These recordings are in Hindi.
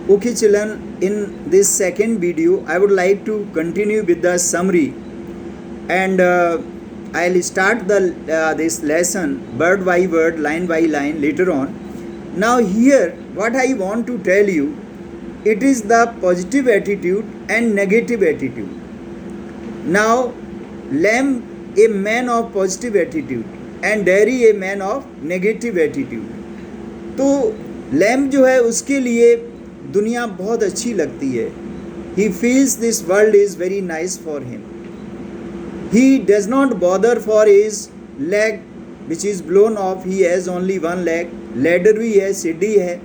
Okay, children, in this second video, I would like to continue with the summary, and I'll start the this lesson word by word, line by line later on. Now, here, what I want to tell you, it is the positive attitude and negative attitude. Now, Lamb, a man of positive attitude, and Derry, a man of negative attitude. तो लैम्ब जो है उसके लिए दुनिया बहुत अच्छी लगती है. He feels this world is very nice for him. He does not bother for his leg which is blown of. He has only one leg. Ladder भी है, सीढ़ी है,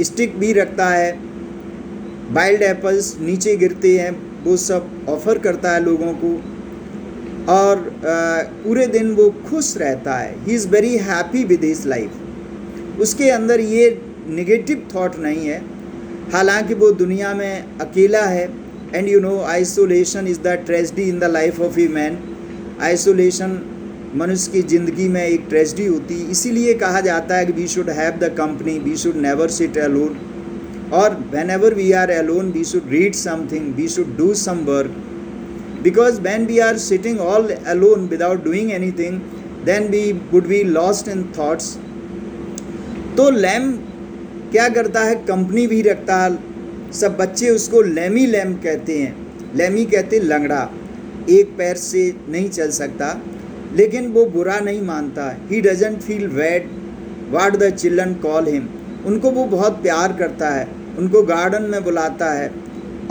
स्टिक भी रखता है. वाइल्ड एप्पल्स नीचे गिरते हैं, वो सब ऑफ़र करता है लोगों को, और पूरे दिन वो खुश रहता है. He is very happy with his life. उसके अंदर ये नेगेटिव थॉट नहीं है. हालांकि वो दुनिया में अकेला है. And you know, isolation is the tragedy in the life of a man. Isolation मनुष्य की ज़िंदगी में एक ट्रेजेडी होती है. इसीलिए कहा जाता है कि we should have the company, we should never sit alone, और whenever we are alone we should read something, we should do some work. Because when we are sitting all alone without doing anything, then we would be lost in thoughts. तो लैम्ब क्या करता है, कंपनी भी रखता है. सब बच्चे उसको लैमी लैम्ब कहते हैं. लैमी कहते लंगड़ा, एक पैर से नहीं चल सकता, लेकिन वो बुरा नहीं मानता. He doesn't feel bad what the children call him. उनको वो बहुत प्यार करता है, उनको गार्डन में बुलाता है,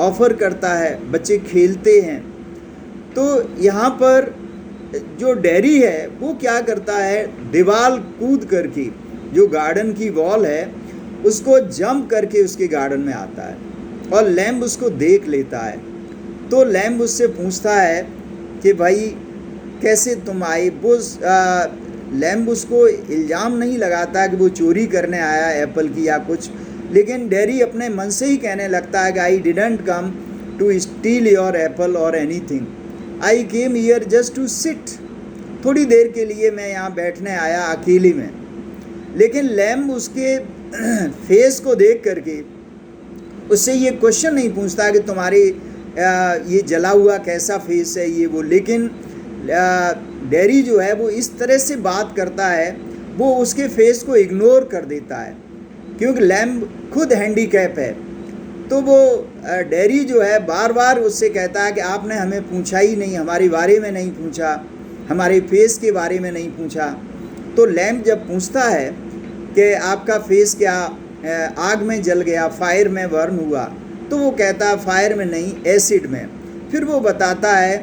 ऑफ़र करता है, बच्चे खेलते हैं. तो यहाँ पर जो डेरी है वो क्या करता है, दीवार कूद करके जो गार्डन की वॉल है उसको जंप करके उसके गार्डन में आता है, और लैम्ब उसको देख लेता है. तो लैम्ब उससे पूछता है कि भाई कैसे तुम आए. वो लैम्ब उसको इल्ज़ाम नहीं लगाता कि वो चोरी करने आया एप्पल की या कुछ, लेकिन डेरी अपने मन से ही कहने लगता है कि I didn't come to steal your apple और anything, I came here just to sit. थोड़ी देर के लिए मैं यहाँ बैठने आया अकेले में. लेकिन लैम्ब उसके फेस को देख करके उससे ये क्वेश्चन नहीं पूछता कि तुम्हारे ये जला हुआ कैसा फेस है ये वो. लेकिन डेरी जो है वो इस तरह से बात करता है, वो उसके फेस को इग्नोर कर देता है, क्योंकि लैम्ब खुद हैंडीकैप है. तो वो डेरी जो है बार बार उससे कहता है कि आपने हमें पूछा ही नहीं, हमारे बारे में नहीं पूछा, हमारे फेस के बारे में नहीं पूछा. तो लैम्ब जब पूछता है कि आपका फेस क्या आग में जल गया, फायर में बर्न हुआ, तो वो कहता है फायर में नहीं, एसिड में. फिर वो बताता है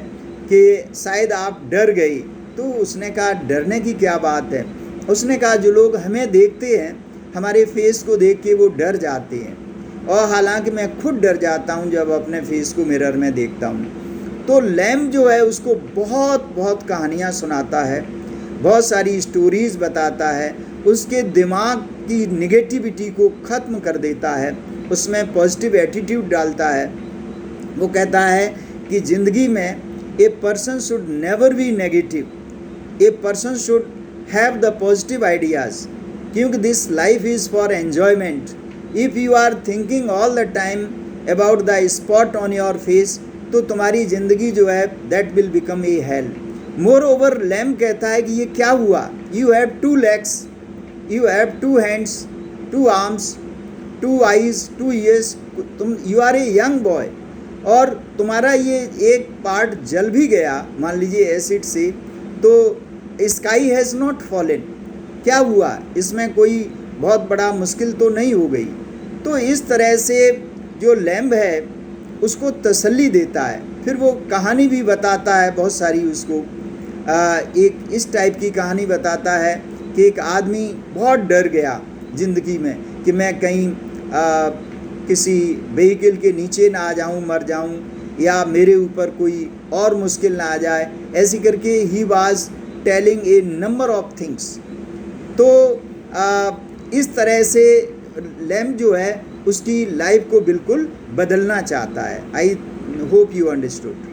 कि शायद आप डर गई. तो उसने कहा डरने की क्या बात है. उसने कहा जो लोग हमें देखते हैं, हमारे फेस को देख के वो डर जाते हैं, और हालांकि मैं खुद डर जाता हूँ जब अपने फेस को मिरर में देखता हूँ. तो लैम्ब जो है उसको बहुत बहुत कहानियाँ सुनाता है, बहुत सारी स्टोरीज़ बताता है, उसके दिमाग की निगेटिविटी को ख़त्म कर देता है, उसमें पॉजिटिव एटीट्यूड डालता है. वो कहता है कि ज़िंदगी में a person should never be negative, a person should have the positive ideas, क्योंकि this life is for enjoyment. If you are thinking all the time about the spot on your face, तो तुम्हारी ज़िंदगी जो है that will become a hell. Moreover lamb कहता है कि ये क्या हुआ, you have 2 legs, you have 2 hands, 2 arms, 2 eyes, 2 ears. तुम you are a young boy, और तुम्हारा ये एक पार्ट जल भी गया मान लीजिए एसिड से, तो स्काई हैज़ नॉट फॉलन. क्या हुआ, इसमें कोई बहुत बड़ा मुश्किल तो नहीं हो गई. तो इस तरह से जो लैम्ब है उसको तसल्ली देता है. फिर वो कहानी भी बताता है बहुत सारी उसको. एक इस टाइप की कहानी बताता है कि एक आदमी बहुत डर गया ज़िंदगी में कि मैं कहीं किसी व्हीकल के नीचे ना आ जाऊं, मर जाऊं, या मेरे ऊपर कोई और मुश्किल ना आ जाए. ऐसी करके he was telling a number of things. तो इस तरह से लैम्ब जो है उसकी लाइफ को बिल्कुल बदलना चाहता है. I hope you understood.